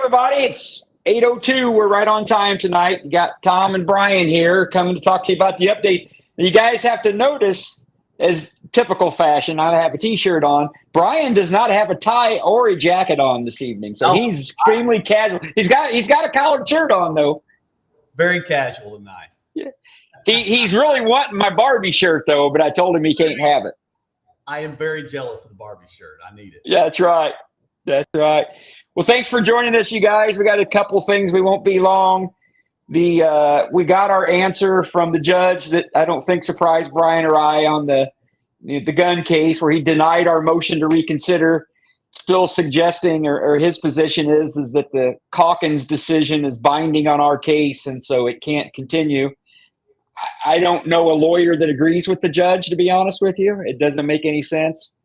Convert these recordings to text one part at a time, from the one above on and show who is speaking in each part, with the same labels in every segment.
Speaker 1: everybody. It's 8:02. We're right on time tonight. We got Tom and Brian here coming to talk to you about the update. You guys have to notice, as typical fashion, I have a T-shirt on. Brian does not have a tie or a jacket on this evening, so he's extremely casual. He's got a collared shirt on, though.
Speaker 2: Very casual tonight.
Speaker 1: Yeah. He's really wanting my Barbie shirt, though, but I told him he can't have it.
Speaker 2: I am very jealous of the Barbie shirt. I need it.
Speaker 1: Yeah, that's right. That's right. Well, thanks for joining us, you guys. We got a couple things. We won't be long. We got our answer from the judge that I don't think surprised Brian or I on the gun case, where he denied our motion to reconsider, still suggesting, or his position is that the Calkins decision is binding on our case, and so it can't continue. I don't know a lawyer that agrees with the judge, to be honest with you. It doesn't make any sense.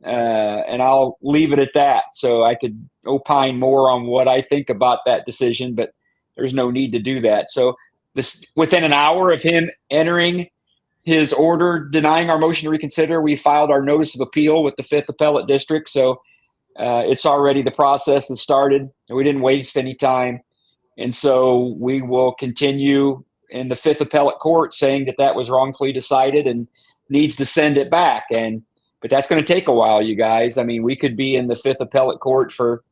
Speaker 1: And I'll leave it at that. So I could opine more on what I think about that decision, but there's no need to do that. So this, within an hour of him entering his order denying our motion to reconsider, we filed our notice of appeal with the 5th Appellate District. So it's already, the process has started, and we didn't waste any time. And so we will continue in the 5th Appellate Court saying that was wrongfully decided and needs to send it back. But that's going to take a while, you guys. I mean, we could be in the 5th Appellate Court for,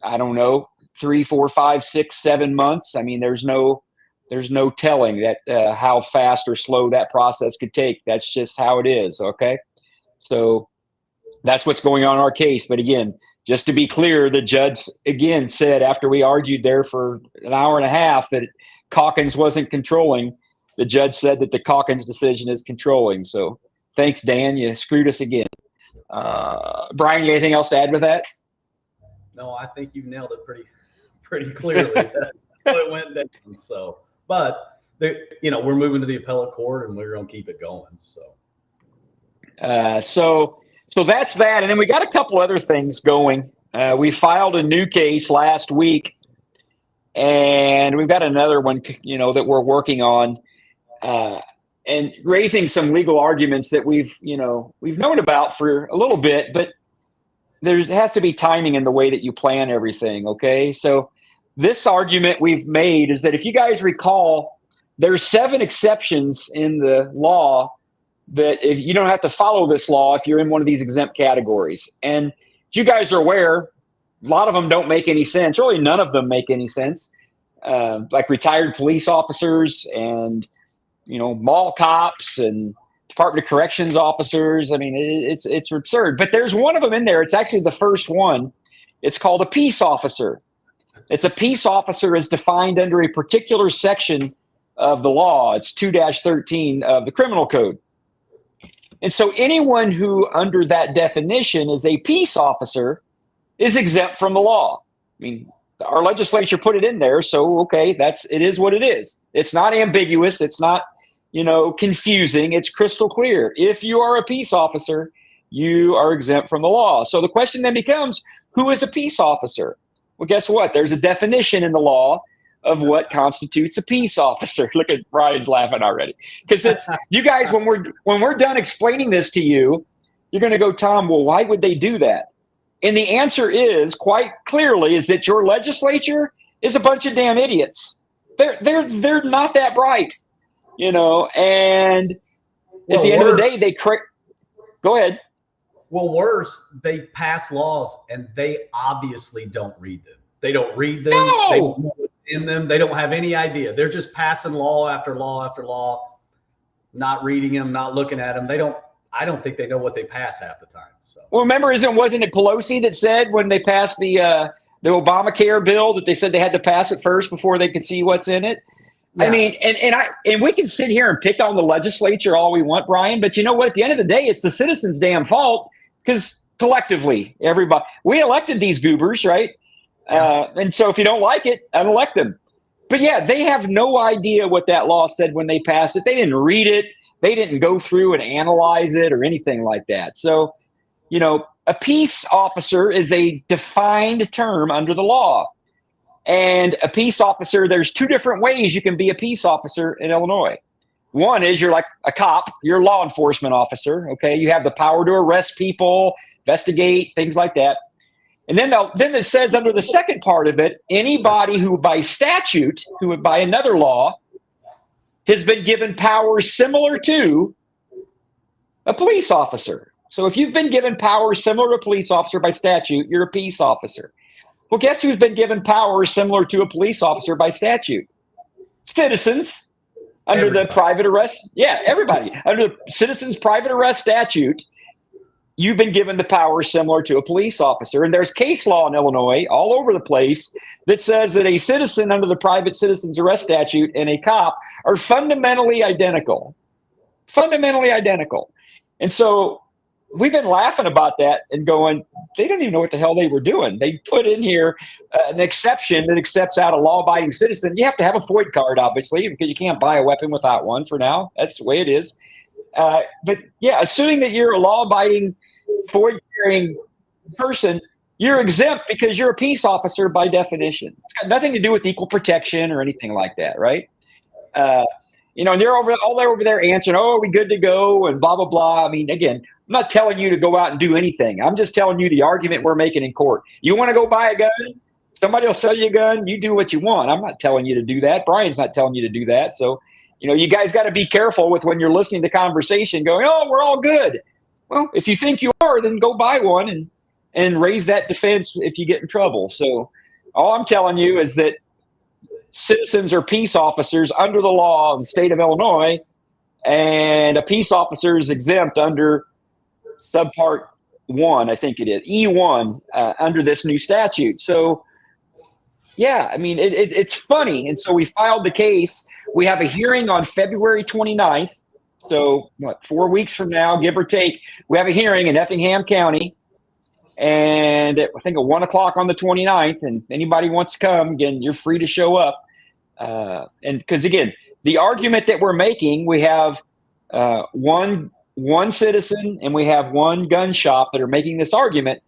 Speaker 1: I don't know, 3, 4, 5, 6, 7 months. I mean, there's no telling that how fast or slow that process could take. That's just how it is, okay? So that's what's going on in our case. But again, just to be clear, the judge again said, after we argued there for an hour and a half, that Calkins wasn't controlling. The judge said that the Calkins decision is controlling. So thanks, Dan. You screwed us again. Brian, you anything else to add with that?
Speaker 2: No, I think you nailed it pretty clearly. That's how it went down. So, but we're moving to the appellate court, and we're going to keep it going.
Speaker 1: So that's that. And then we got a couple other things going. We filed a new case last week, and we've got another one, that we're working on, and raising some legal arguments that we've known about for a little bit, but there has to be timing in the way that you plan everything. Okay. So this argument we've made is that, if you guys recall, there's 7 exceptions in the law that if you don't have to follow this law if you're in one of these exempt categories. And as you guys are aware, a lot of them don't make any sense. Really, none of them make any sense. Like retired police officers and, mall cops and Department of Corrections officers. I mean, it's absurd. But there's one of them in there. It's actually the first one. It's called a peace officer. It's a peace officer as defined under a particular section of the law. It's 2-13 of the Criminal Code. And so anyone who, under that definition, is a peace officer is exempt from the law. I mean, our legislature put it in there, so okay, it is what it is. It's not ambiguous. It's not, confusing. It's crystal clear. If you are a peace officer, you are exempt from the law. So the question then becomes, who is a peace officer? Well, guess what? There's a definition in the law of what constitutes a peace officer. Look at Brian's laughing already. Because it's, you guys, when we're done explaining this to you, you're going to go, Tom, well, why would they do that? And the answer is, quite clearly, is that your legislature is a bunch of damn idiots. They're not that bright, and at the end of the day, go ahead.
Speaker 2: Well, worse, they pass laws and they obviously don't read them. They don't read them.
Speaker 1: No.
Speaker 2: They don't know what's in them. They don't have any idea. They're just passing law after law after law, not reading them, not looking at them. I don't think they know what they pass half the time. So, well,
Speaker 1: remember, wasn't it Pelosi that said when they passed the Obamacare bill that they said they had to pass it first before they could see what's in it? Yeah. I mean, and we can sit here and pick on the legislature all we want, Brian, but you know what? At the end of the day, it's the citizens' damn fault, because collectively, everybody, we elected these goobers, right? Yeah. And so if you don't like it, unelect them. But yeah, they have no idea what that law said when they passed it. They didn't read it. They didn't go through and analyze it or anything like that. So, a peace officer is a defined term under the law. And a peace officer, there's 2 different ways you can be a peace officer in Illinois. One is you're like a cop. You're a law enforcement officer, okay? You have the power to arrest people, investigate, things like that. And then it says under the second part of it, anybody who by statute, who by another law, has been given powers similar to a police officer. So if you've been given powers similar to a police officer by statute, you're a peace officer. Well, guess who's been given powers similar to a police officer by statute? Citizens under the private arrest. Yeah, everybody. Under the citizens private arrest statute, you've been given the power similar to a police officer. And there's case law in Illinois all over the place that says that a citizen under the private citizens arrest statute and a cop are fundamentally identical. Fundamentally identical. And so we've been laughing about that and going, they don't even know what the hell they were doing. They put in here an exception that accepts out a law-abiding citizen. You have to have a FOID card, obviously, because you can't buy a weapon without one for now. That's the way it is. But yeah, assuming that you're a law-abiding, FOID-carrying person, you're exempt because you're a peace officer by definition. It's got nothing to do with equal protection or anything like that, right? And they're over there answering, oh, are we good to go? And blah, blah, blah. I mean, again, I'm not telling you to go out and do anything. I'm just telling you the argument we're making in court. You want to go buy a gun? Somebody will sell you a gun. You do what you want. I'm not telling you to do that. Brian's not telling you to do that. So, you guys got to be careful with when you're listening to conversation going, oh, we're all good. Well, if you think you are, then go buy one and raise that defense if you get in trouble. So all I'm telling you is that citizens are peace officers under the law in the state of Illinois, and a peace officer is exempt under subpart 1, I think it is, E1, under this new statute. So, yeah, I mean, it's funny. And so we filed the case. We have a hearing on February 29th. So, 4 weeks from now, give or take, we have a hearing in Effingham County. And I think at 1 o'clock on the 29th, and if anybody wants to come, again, you're free to show up. And because, again, the argument that we're making, we have one citizen and we have one gun shop that are making this argument,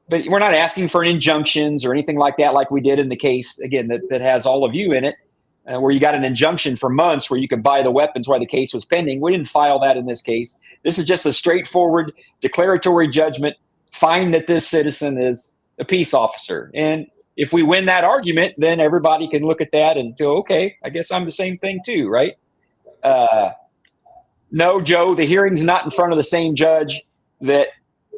Speaker 1: but we're not asking for injunctions or anything like that, like we did in the case, again, that has all of you in it, where you got an injunction for months where you could buy the weapons while the case was pending. We didn't file that in this case. This is just a straightforward declaratory judgment. Find that this citizen is a peace officer. And if we win that argument, then everybody can look at that and go, okay, I guess I'm the same thing too, right? No, Joe, the hearing's not in front of the same judge that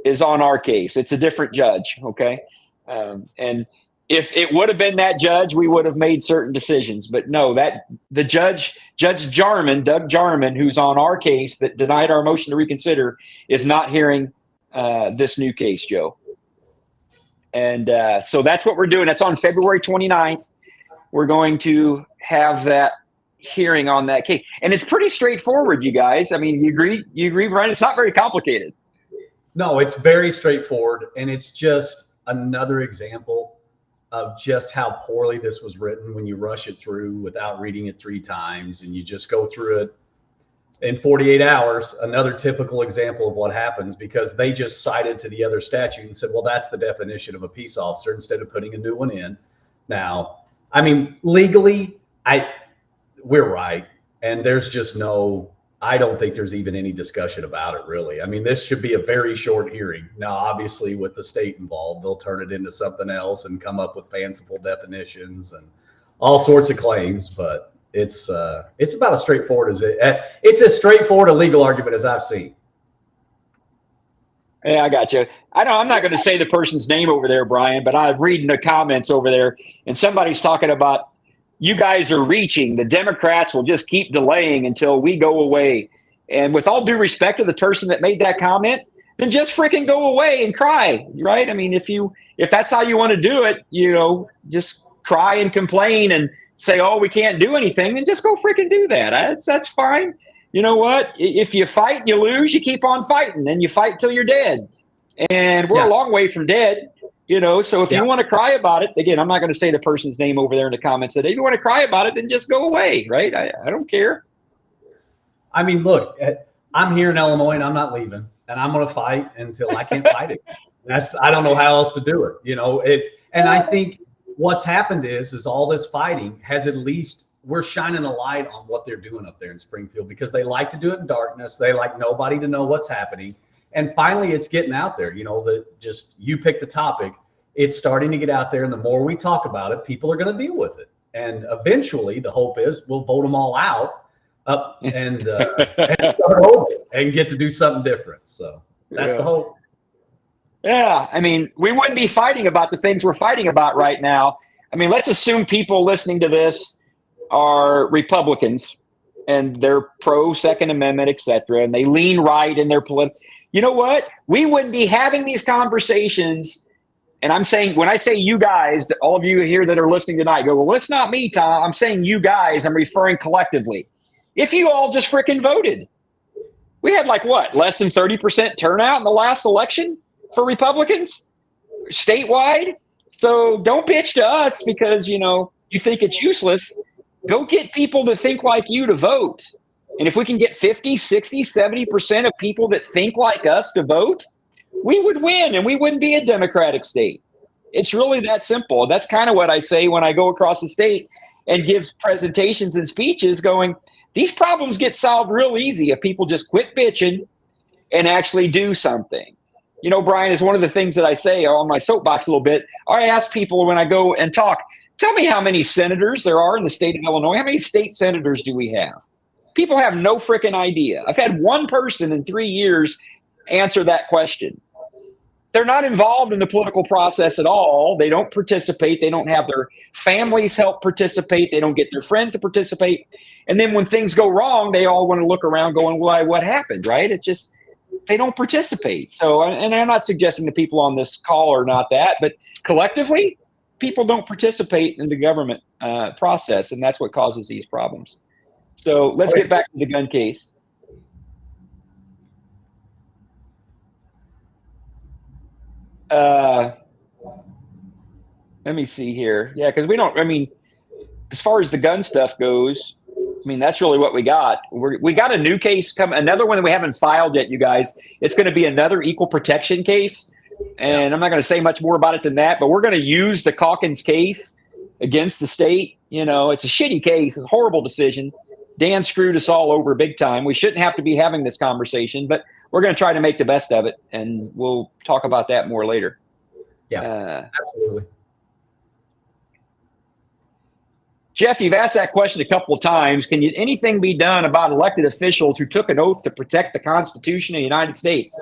Speaker 1: is on our case. It's a different judge, okay? And if it would have been that judge, we would have made certain decisions. But no, the Judge Jarman, Doug Jarman, who's on our case that denied our motion to reconsider, is not hearing this new case, Joe. And so that's what we're doing. That's on February 29th. We're going to have that hearing on that case. And it's pretty straightforward, you guys. I mean, you agree, Brian? It's not very complicated.
Speaker 2: No, it's very straightforward. And it's just another example of just how poorly this was written when you rush it through without reading it 3 times and you just go through it in 48 hours. Another typical example of what happens because they just cited to the other statute and said, well, that's the definition of a peace officer instead of putting a new one in. Now, I mean, legally, we're right. And there's just I don't think there's even any discussion about it, really. I mean, this should be a very short hearing. Now, obviously, with the state involved, they'll turn it into something else and come up with fanciful definitions and all sorts of claims. But it's about as straightforward as it's as straightforward a legal argument as I've seen.
Speaker 1: Yeah, I got you. I'm not going to say the person's name over there, Brian, but I'm reading the comments over there, and somebody's talking about, you guys are reaching. The Democrats will just keep delaying until we go away. And with all due respect to the person that made that comment, then just freaking go away and cry, right? I mean, if that's how you want to do it, just cry and complain and say, oh, we can't do anything, then just go freaking do that. That's fine. You know what? If you fight and you lose, you keep on fighting and you fight till you're dead. And we're a long way from dead. So if you want to cry about it, again, I'm not going to say the person's name over there in the comments. If you want to cry about it, then just go away, right? I don't care. I
Speaker 2: mean, look, I'm here in Illinois and I'm not leaving, and I'm going to fight until I can't fight it. I don't know how else to do it, and I think what's happened is all this fighting has at least, we're shining a light on what they're doing up there in Springfield because they like to do it in darkness. They like nobody to know what's happening. And finally, it's getting out there, that just you pick the topic. it's starting to get out there, and the more we talk about it, people are going to deal with it. And eventually, the hope is we'll vote them all out and start over and get to do something different. So that's the hope.
Speaker 1: Yeah, I mean, we wouldn't be fighting about the things we're fighting about right now. I mean, let's assume people listening to this are Republicans and they're pro Second Amendment, et cetera, and they lean right in their political. You know what? We wouldn't be having these conversations. And I'm saying, when I say you guys, all of you here that are listening tonight go, well, it's not me, Tom. I'm saying you guys. I'm referring collectively. If you all just freaking voted, we had like what, less than 30% turnout in the last election for Republicans statewide. So don't bitch to us because, you know, you think it's useless. Go get people to think like you to vote. And if we can get 50, 60, 70% of people that think like us to vote, we would win and we wouldn't be a Democratic state. It's really that simple. That's kind of what I say when I go across the state and give presentations and speeches going, these problems get solved real easy if people just quit bitching and actually do something. You know, Brian, is one of the things that I say on my soapbox a little bit. I ask people when I go and talk, tell me how many senators there are in the state of Illinois. How many state senators do we have? People have no freaking idea. I've had one person in 3 years answer that question. They're not involved in the political process at all. They don't participate. They don't have their families help participate. They don't get their friends to participate. And then when things go wrong, they all want to look around going, well, what happened, right? It's just they don't participate. So, and I'm not suggesting to people on this call or not that, but collectively, people don't participate in the government process, and that's what causes these problems. So let's get back to the gun case. Let me see here. Yeah, because we don't, I mean, as far as the gun stuff goes, I mean, that's really what we got. We got a new case coming, another one that we haven't filed yet, you guys. It's going to be another equal protection case. And I'm not going to say much more about it than that, but we're going to use the Calkins case against the state. You know, it's a shitty case. It's a horrible decision. Dan screwed us all over big time. We shouldn't have to be having this conversation, but we're going to try to make the best of it. And we'll talk about that more later.
Speaker 2: Yeah, absolutely.
Speaker 1: Jeff, you've asked that question a couple of times. Can anything be done about elected officials who took an oath to protect the Constitution of the United States?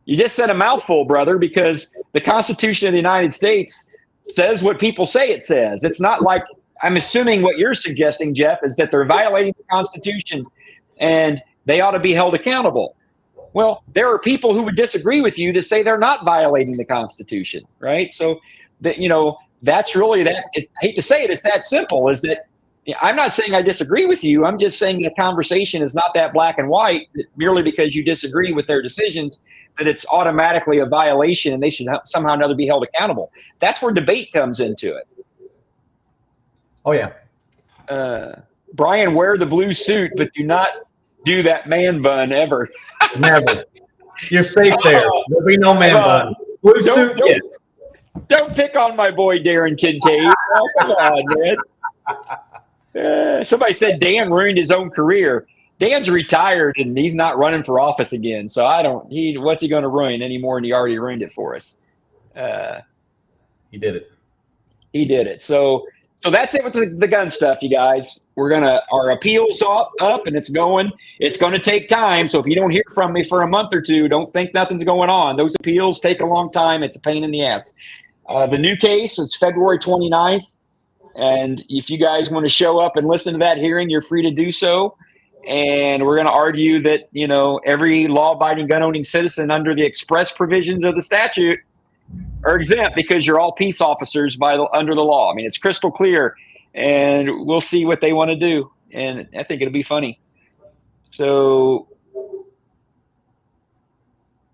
Speaker 1: You just said a mouthful, brother, because the Constitution of the United States says what people say it says. It's not like, I'm assuming what you're suggesting, Jeff, is that they're violating the Constitution and they ought to be held accountable. Well, there are people who would disagree with you that say they're not violating the Constitution, right? So that, you know, that's really that. I hate to say it, it's that simple. Is that I'm not saying I disagree with you. I'm just saying the conversation is not that black and white. That merely because you disagree with their decisions, that it's automatically a violation and they should somehow or another be held accountable. That's where debate comes into it.
Speaker 2: Oh yeah.
Speaker 1: Brian, wear the blue suit, but do not do that man bun ever.
Speaker 2: Never. You're safe there. There'll be no man bun. Blue suit. Yes.
Speaker 1: Don't pick on my boy Darren Kincaid. Oh, come on, man. Somebody said Dan ruined his own career. Dan's retired and he's not running for office again. So what's he going to ruin any more than he already ruined it for us?
Speaker 2: He did it.
Speaker 1: He did it. So that's it with the gun stuff, you guys. Our appeal's up and it's going to take time. So if you don't hear from me for a month or two, don't think nothing's going on. Those appeals take a long time. It's a pain in the ass. The new case, it's February 29th. And if you guys want to show up and listen to that hearing, you're free to do so. And we're going to argue that, you know, every law-abiding gun-owning citizen under the express provisions of the statute are exempt because you're all peace officers under the law. I mean, it's crystal clear, and we'll see what they want to do. And I think it'll be funny. So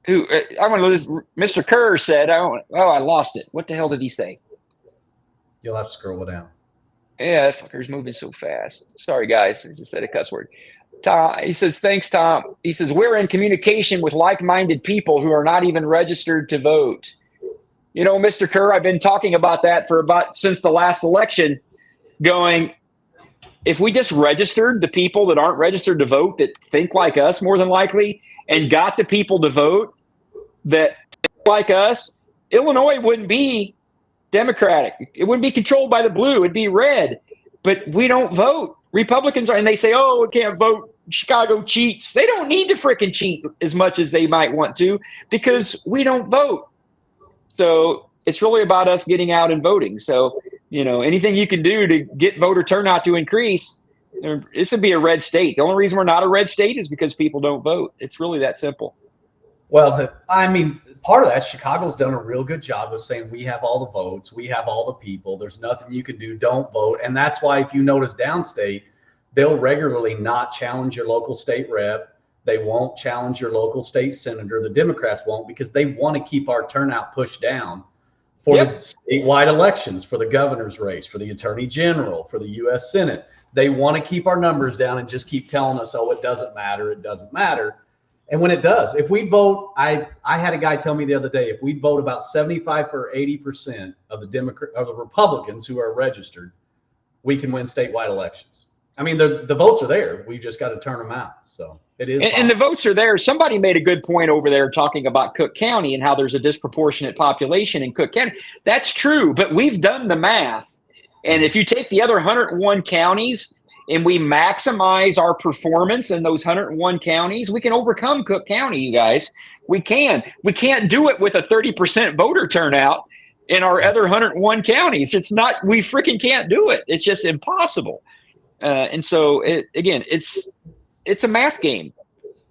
Speaker 1: Mr. Kerr said, I lost it. What the hell did he say?
Speaker 2: You'll have to scroll it down.
Speaker 1: Yeah, that fucker's moving so fast. Sorry, guys. I just said a cuss word. Tom, he says, thanks, Tom. He says, we're in communication with like-minded people who are not even registered to vote. You know, Mr. Kerr, I've been talking about that since the last election, going, if we just registered the people that aren't registered to vote, that think like us more than likely, and got the people to vote that think like us, Illinois wouldn't be Democratic. It wouldn't be controlled by the blue. It'd be red. But we don't vote. Republicans are, and they say, oh, we can't vote. Chicago cheats. They don't need to frickin' cheat as much as they might want to because we don't vote. So it's really about us getting out and voting. So, anything you can do to get voter turnout to increase, this would be a red state. The only reason we're not a red state is because people don't vote. It's really that simple.
Speaker 2: Well, part of that, Chicago's done a real good job of saying we have all the votes, we have all the people, there's nothing you can do, don't vote. And that's why if you notice downstate, they'll regularly not challenge your local state rep. They won't challenge your local state senator. The Democrats won't because they want to keep our turnout pushed down for the statewide elections, for the governor's race, for the attorney general, for the U.S. Senate. They want to keep our numbers down and just keep telling us, oh, it doesn't matter, it doesn't matter. And when it does, if we vote, I had a guy tell me the other day, if we vote about 75 or 80% of the Republicans who are registered, we can win statewide elections. I mean, the votes are there. We just got to turn them out. So it is.
Speaker 1: And the votes are there. Somebody made a good point over there talking about Cook County and how there's a disproportionate population in Cook County. That's true, but we've done the math. And if you take the other 101 counties and we maximize our performance in those 101 counties, we can overcome Cook County, you guys. We can. We can't do it with a 30% voter turnout in our other 101 counties. It's not, we freaking can't do it. It's just impossible. And so, it's a math game.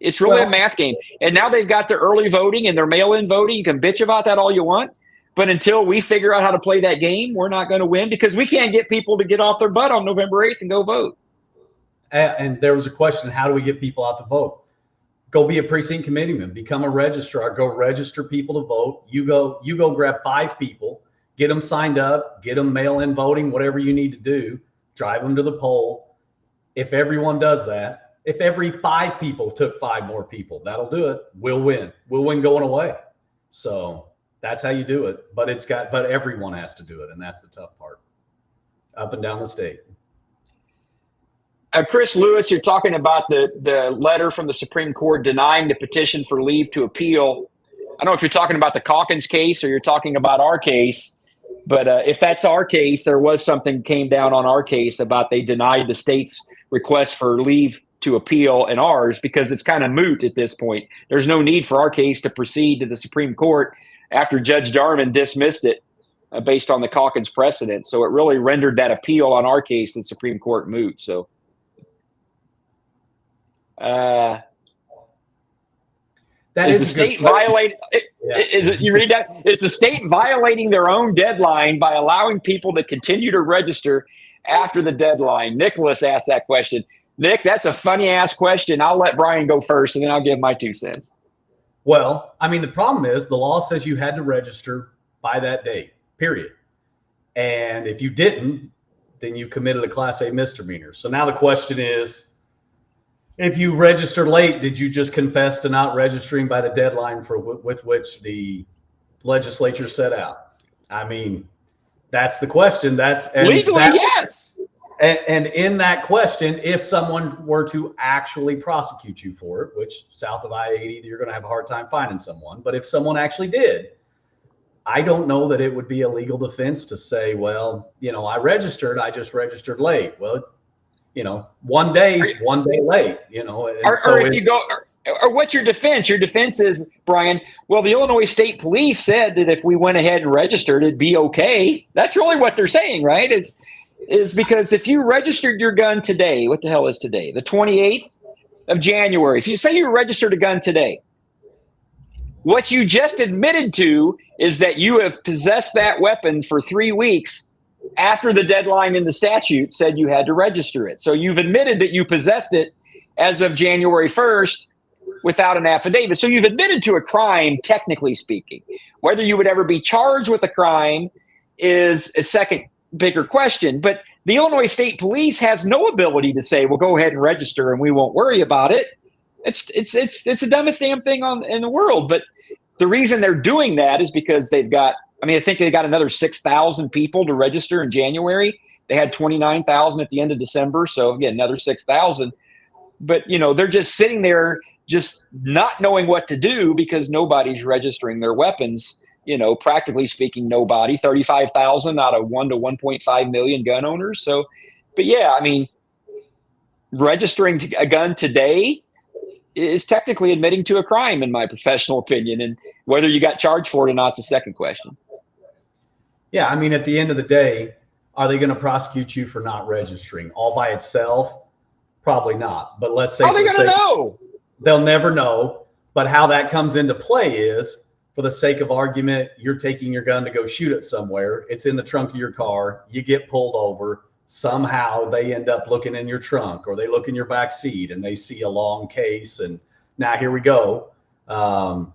Speaker 1: It's really a math game. And now they've got their early voting and their mail-in voting. You can bitch about that all you want. But until we figure out how to play that game, we're not going to win because we can't get people to get off their butt on November 8th and go vote.
Speaker 2: And there was a question, how do we get people out to vote? Go be a precinct committeeman, become a registrar, go register people to vote. You go grab 5 people, get them signed up, get them mail-in voting, whatever you need to do, drive them to the poll. If everyone does that, if every 5 people took 5 more people, that'll do it. We'll win. We'll win going away. So that's how you do it. But everyone has to do it. And that's the tough part up and down the state.
Speaker 1: Chris Lewis, you're talking about the letter from the Supreme Court denying the petition for leave to appeal. I don't know if you're talking about the Calkins case or you're talking about our case, but if that's our case, there was something came down on our case about they denied the state's request for leave to appeal in ours because it's kind of moot at this point. There's no need for our case to proceed to the Supreme Court after Judge Darman dismissed it based on the Calkins precedent. So it really rendered that appeal on our case to the Supreme Court moot. So. Is the state violating? You read that? Is the state violating their own deadline by allowing people to continue to register after the deadline? Nicholas asked that question. Nick, that's a funny ass question. I'll let Brian go first, and then I'll give my 2 cents.
Speaker 2: Well, I mean, the problem is the law says you had to register by that date, period. And if you didn't, then you committed a Class A misdemeanor. So now the question is, if you registered late, did you just confess to not registering by the deadline with which the legislature set out? I mean, that's the question.
Speaker 1: Legally, yes.
Speaker 2: And in that question, if someone were to actually prosecute you for it, which south of I-80, you're going to have a hard time finding someone. But if someone actually did, I don't know that it would be a legal defense to say, well, I registered, I just registered late. Well, 1 day is 1 day late,
Speaker 1: Or what's your defense? Your defense is, Brian, well, the Illinois State Police said that if we went ahead and registered, it'd be okay. That's really what they're saying, right? Is because if you registered your gun today, what the hell is today? The 28th of January. If you say you registered a gun today, what you just admitted to is that you have possessed that weapon for 3 weeks after the deadline in the statute said you had to register it. So you've admitted that you possessed it as of January 1st without an affidavit. So you've admitted to a crime, technically speaking. Whether you would ever be charged with a crime is a second bigger question. But the Illinois State Police has no ability to say, well, go ahead and register and we won't worry about it. It's the dumbest damn thing in the world. But the reason they're doing that is because I think they got another 6,000 people to register in January. They had 29,000 at the end of December. So again, another 6,000. But, they're just sitting there just not knowing what to do because nobody's registering their weapons practically speaking, nobody, 35,000 out of 1 to 1.5 million gun owners. So, but yeah, I mean, registering a gun today is technically admitting to a crime, in my professional opinion. And whether you got charged for it or not is a second question.
Speaker 2: Yeah, I mean, at the end of the day, are they going to prosecute you for not registering all by itself? Probably not. But let's say,
Speaker 1: how are they going to know?
Speaker 2: They'll never know. But how that comes into play is, for the sake of argument, you're taking your gun to go shoot it somewhere. It's in the trunk of your car. You get pulled over. Somehow they end up looking in your trunk, or they look in your back seat and they see a long case. And now here we go. And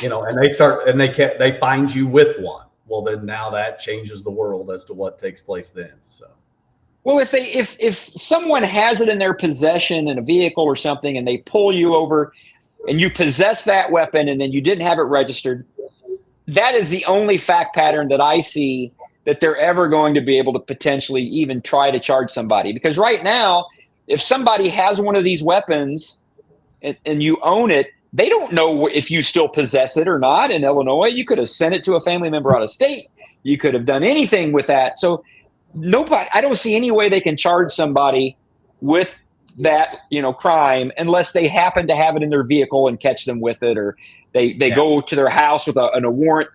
Speaker 2: they find you with one. Well, then now that changes the world as to what takes place then. So,
Speaker 1: well, if someone has it in their possession in a vehicle or something, and they pull you over and you possess that weapon and then you didn't have it registered, that is the only fact pattern that I see that they're ever going to be able to potentially even try to charge somebody. Because right now, if somebody has one of these weapons and you own it, they don't know if you still possess it or not. In Illinois, you could have sent it to a family member out of state. You could have done anything with that. So I don't see any way they can charge somebody with that, crime, unless they happen to have it in their vehicle and catch them with it, or they go to their house with a warrant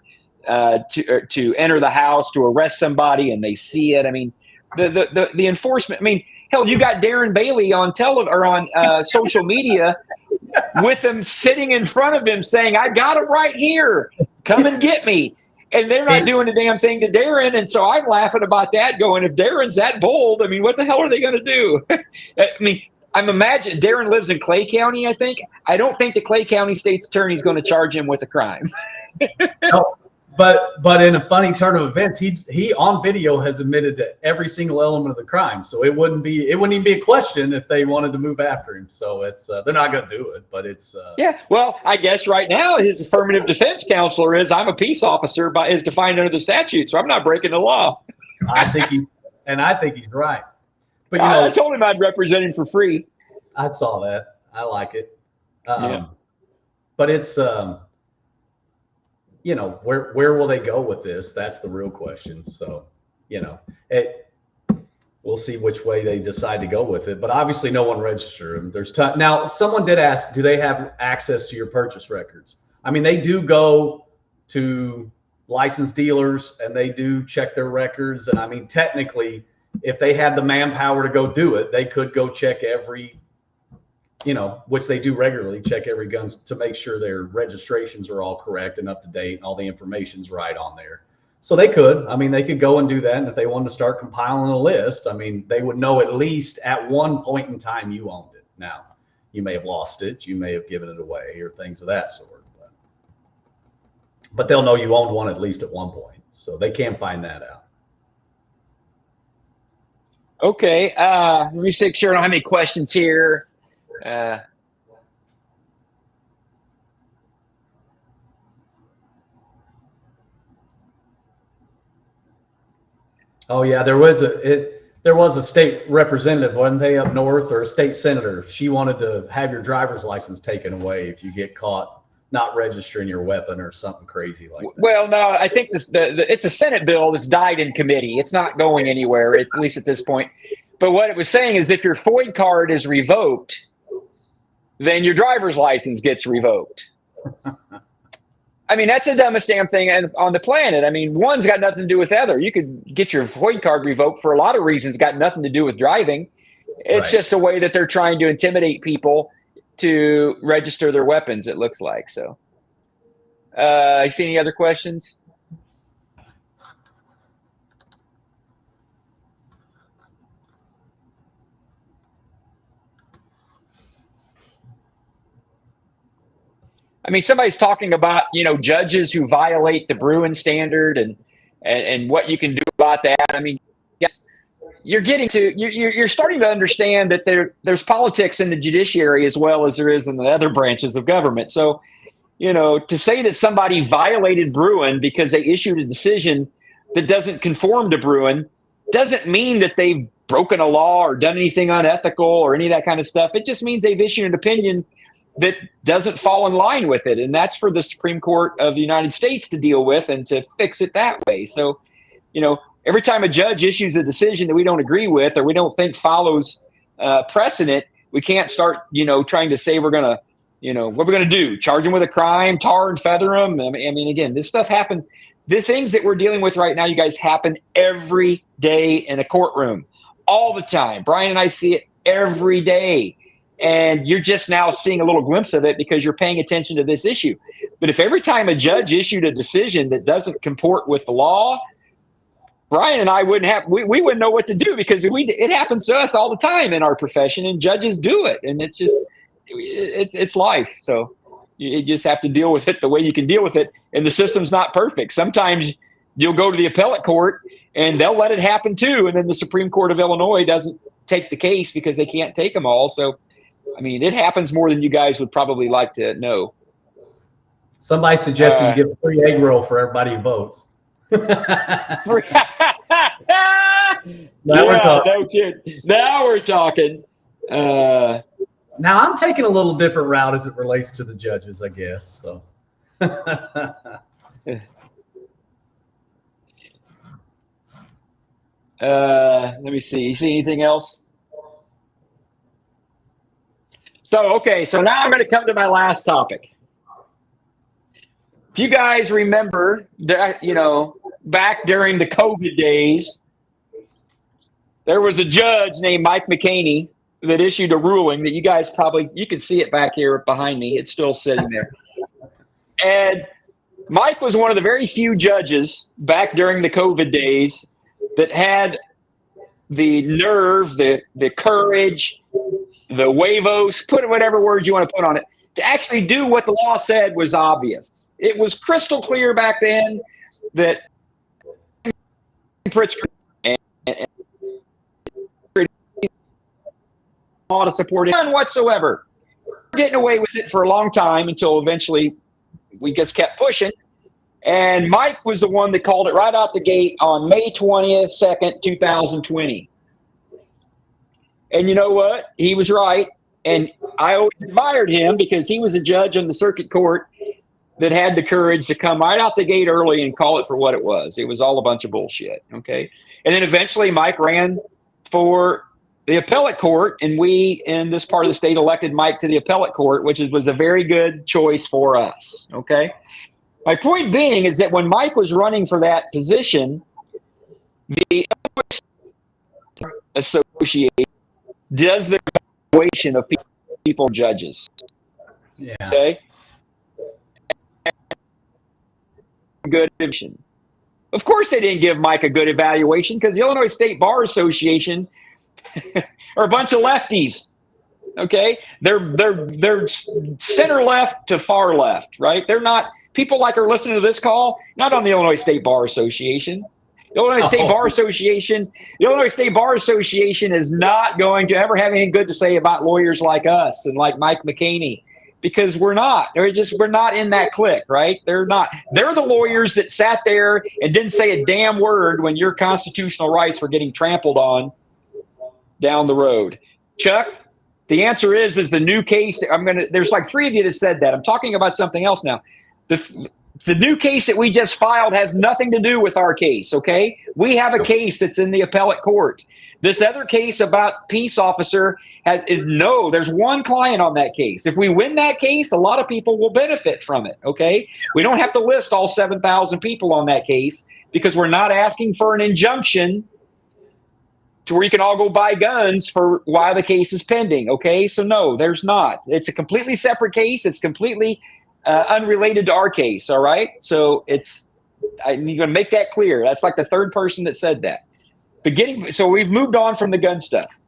Speaker 1: to enter the house to arrest somebody and they see it. I mean, the enforcement. I mean, hell, you got Darren Bailey on on social media with him sitting in front of him saying, "I got him right here. Come and get me." And they're not doing a damn thing to Darren. And so I'm laughing about that, going, if Darren's that bold, I mean, what the hell are they going to do? I mean, I'm imagining Darren lives in Clay County, I think. I don't think the Clay County state's attorney is going to charge him with a crime.
Speaker 2: No, but in a funny turn of events, he on video has admitted to every single element of the crime. So it wouldn't even be a question if they wanted to move after him. So it's they're not going to do it, but it's
Speaker 1: yeah. Well, I guess right now his affirmative defense counselor is, I'm a peace officer, is defined under the statute, so I'm not breaking the law.
Speaker 2: I think he's right. But
Speaker 1: I told him I'd represent him for free.
Speaker 2: I saw that. I like it.
Speaker 1: Yeah.
Speaker 2: But it's where will they go with this? That's the real question. So, we'll see which way they decide to go with it. But obviously, no one registered them. Now, someone did ask, do they have access to your purchase records? I mean, they do go to licensed dealers and they do check their records. And I mean, technically, if they had the manpower to go do it, they could go check every, which they do regularly, check every gun to make sure their registrations are all correct and up to date and all the information's right on there. So they could go and do that. And if they wanted to start compiling a list, I mean, they would know at least at one point in time you owned it. Now, you may have lost it, you may have given it away, or things of that sort. But they'll know you owned one at least at one point. So they can find that out.
Speaker 1: Okay. Let me make sure I don't have any questions here.
Speaker 2: Oh yeah, there was a state representative, wasn't they, up north, or a state senator? She wanted to have your driver's license taken away if you get caught not registering your weapon or something crazy like that.
Speaker 1: Well, no, I think it's a Senate bill that's died in committee. It's not going anywhere, at least at this point. But what it was saying is, if your FOID card is revoked, then your driver's license gets revoked. I mean, that's the dumbest damn thing on the planet. I mean, one's got nothing to do with the other. You could get your FOID card revoked for a lot of reasons, got nothing to do with driving. It's just a way that they're trying to intimidate people to register their weapons, it looks like. So, you see any other questions? I mean, somebody's talking about, judges who violate the Bruin standard and what you can do about that. I mean, yes, you're starting to understand that there's politics in the judiciary as well as there is in the other branches of government. So, to say that somebody violated Bruin because they issued a decision that doesn't conform to Bruin doesn't mean that they've broken a law or done anything unethical or any of that kind of stuff. It just means they've issued an opinion that doesn't fall in line with it. And that's for the Supreme Court of the United States to deal with and to fix it that way. So, every time a judge issues a decision that we don't agree with or we don't think follows precedent, we can't start, trying to say we're going to, what we're going to do, charge them with a crime, tar and feather them. I mean, again, this stuff happens. The things that we're dealing with right now, you guys, happen every day in a courtroom, all the time. Brian and I see it every day. And you're just now seeing a little glimpse of it because you're paying attention to this issue. But if every time a judge issued a decision that doesn't comport with the law, Brian and I we wouldn't know what to do, because it happens to us all the time in our profession, and judges do it. And it's just, it's life. So you just have to deal with it the way you can deal with it. And the system's not perfect. Sometimes you'll go to the appellate court and they'll let it happen too. And then the Supreme Court of Illinois doesn't take the case because they can't take them all. So, I mean, it happens more than you guys would probably like to know.
Speaker 2: Somebody suggested you give a free egg roll for everybody who votes.
Speaker 1: Now we're talking. No kid. Now we're talking.
Speaker 2: Now I'm taking a little different route as it relates to the judges, I guess. So.
Speaker 1: Let me see. You see anything else? So now I'm going to come to my last topic. If you guys remember that, back during the COVID days, there was a judge named Mike McCaney that issued a ruling that you guys you can see it back here behind me. It's still sitting there. And Mike was one of the very few judges back during the COVID days that had the nerve, the courage, the huevos, put whatever word you want to put on it, to actually do what the law said was obvious. It was crystal clear back then that Pritzker and law to support it, none whatsoever. Getting away with it for a long time until eventually we just kept pushing. And Mike was the one that called it right out the gate on May 20th, 2nd, 2020. And you know what? He was right. And I always admired him because he was a judge on the circuit court that had the courage to come right out the gate early and call it for what it was. It was all a bunch of bullshit. Okay. And then eventually Mike ran for the appellate court, and we in this part of the state elected Mike to the appellate court, which was a very good choice for us. Okay. My point being is that when Mike was running for that position, the association does their evaluation of people judges.
Speaker 2: Yeah.
Speaker 1: Okay. Good evaluation. Of course, they didn't give Mike a good evaluation because the Illinois State Bar Association are a bunch of lefties. Okay, they're center left to far left, right? They're not people like are listening to this call, not on the Illinois State Bar Association. The Illinois State Bar Association, the Illinois State Bar Association is not going to ever have anything good to say about lawyers like us and like Mike McCaney, because we're not. We're not in that clique, right? They're not. They're the lawyers that sat there and didn't say a damn word when your constitutional rights were getting trampled on down the road. Chuck, the answer is the new case. There's like three of you that said that. I'm talking about something else now. The new case that we just filed has nothing to do with our case, okay? We have a case that's in the appellate court. This other case about peace officer there's one client on that case. If we win that case, a lot of people will benefit from it, okay? We don't have to list all 7,000 people on that case because we're not asking for an injunction to where you can all go buy guns for why the case is pending, okay? So no, there's not. It's a completely separate case. It's completely unrelated to our case, all right? So I'm going to make that clear. That's like the third person that said that. So we've moved on from the gun stuff.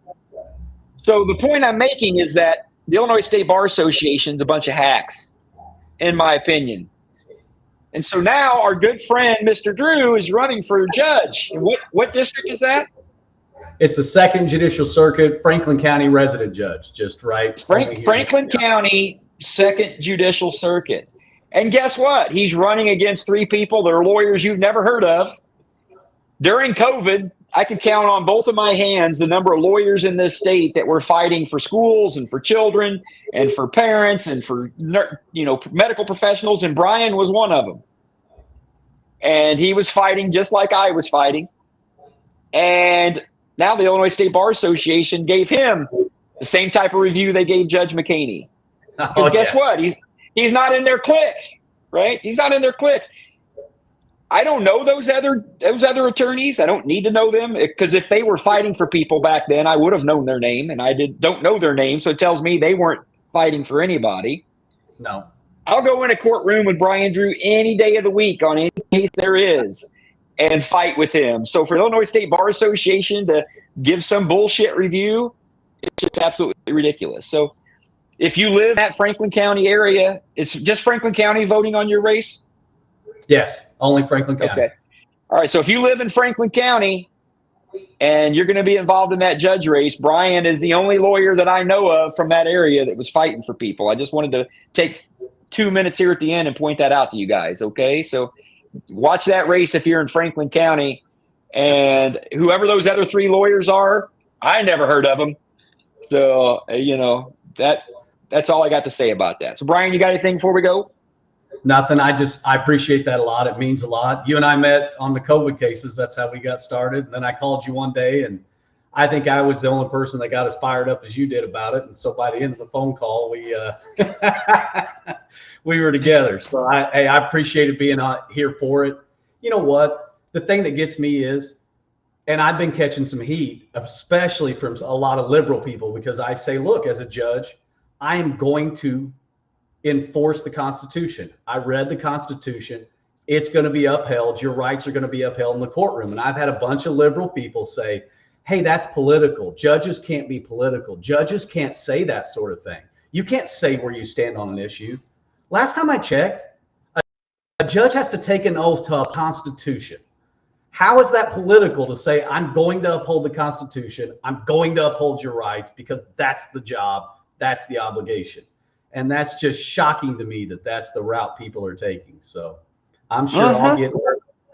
Speaker 1: So the point I'm making is that the Illinois State Bar Association is a bunch of hacks, in my opinion. And so now our good friend, Mr. Drew, is running for judge. And what district is that?
Speaker 2: It's the 2nd Judicial Circuit, Franklin County resident judge, just right.
Speaker 1: Franklin County 2nd Judicial Circuit. And guess what? He's running against three people that are lawyers you've never heard of. During COVID, I can count on both of my hands the number of lawyers in this state that were fighting for schools and for children and for parents and for medical professionals, and Brian was one of them. And he was fighting just like I was fighting. And now the Illinois State Bar Association gave him the same type of review they gave Judge McHaney. Because guess what? He's not in their clique, right? He's not in their clique. I don't know those other attorneys. I don't need to know them, because if they were fighting for people back then, I would have known their name, and I don't know their name, so it tells me they weren't fighting for anybody.
Speaker 2: No.
Speaker 1: I'll go in a courtroom with Brian Drew any day of the week on any case there is and fight with him. So for Illinois State Bar Association to give some bullshit review, it's just absolutely ridiculous. So if you live in that Franklin County area, it's just Franklin County voting on your race?
Speaker 2: Yes, only Franklin County.
Speaker 1: Okay. All right. So if you live in Franklin County and you're going to be involved in that judge race, Brian is the only lawyer that I know of from that area that was fighting for people. I just wanted to take 2 minutes here at the end and point that out to you guys. Okay. So watch that race if you're in Franklin County, and whoever those other 3 lawyers are, I never heard of them. So, that's all I got to say about that. So Brian, you got anything before we go?
Speaker 2: Nothing. I appreciate that a lot. It means a lot. You and I met on the COVID cases. That's how we got started. And then I called you one day, and I think I was the only person that got as fired up as you did about it. And so by the end of the phone call, we we were together. So I appreciated being here for it. You know what? The thing that gets me is, and I've been catching some heat, especially from a lot of liberal people, because I say, look, as a judge, I am going to enforce the Constitution. I read the Constitution. It's going to be upheld. Your rights are going to be upheld in the courtroom. And I've had a bunch of liberal people say, hey, that's political. Judges can't be political. Judges can't say that sort of thing. You can't say where you stand on an issue. Last time I checked, a judge has to take an oath to a Constitution. How is that political to say, I'm going to uphold the Constitution, I'm going to uphold your rights, because that's the job, that's the obligation? And that's just shocking to me that that's the route people are taking. So I'm sure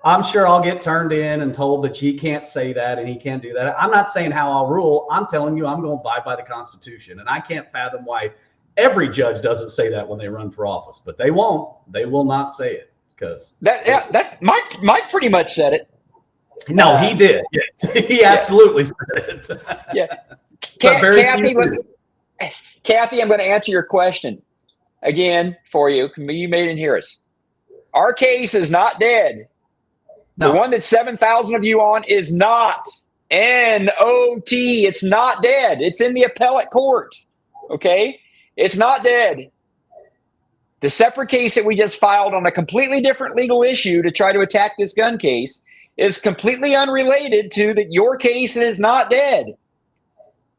Speaker 2: I'll get turned in and told that he can't say that and he can't do that. I'm not saying how I'll rule. I'm telling you, I'm going to abide by the Constitution. And I can't fathom why every judge doesn't say that when they run for office, but they won't. They will not say it, because
Speaker 1: Mike pretty much said it.
Speaker 2: No, he did. Yes, he absolutely said it.
Speaker 1: Yeah, Kathy, I'm going to answer your question again for you. You didn't hear us. Our case is not dead. No. The one that 7,000 of you on is not. N-O-T. It's not dead. It's in the appellate court. Okay? It's not dead. The separate case that we just filed on a completely different legal issue to try to attack this gun case is completely unrelated to that your case is not dead.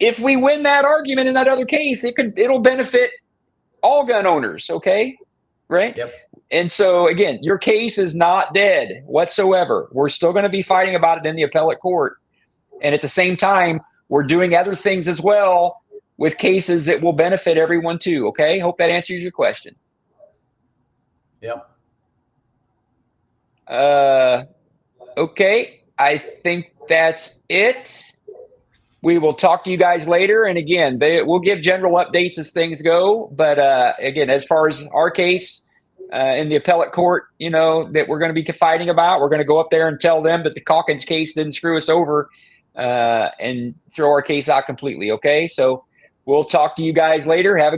Speaker 1: If we win that argument in that other case, it'll benefit all gun owners, okay? Right?
Speaker 2: Yep.
Speaker 1: And so, again, your case is not dead whatsoever. We're still going to be fighting about it in the appellate court. And at the same time, we're doing other things as well with cases that will benefit everyone too, okay? Hope that answers your question.
Speaker 2: Yep.
Speaker 1: Okay, I think that's it. We will talk to you guys later. And again, we'll give general updates as things go. But again, as far as our case in the appellate court, that we're going to be fighting about, we're going to go up there and tell them that the Calkins case didn't screw us over and throw our case out completely. Okay, so we'll talk to you guys later. Have a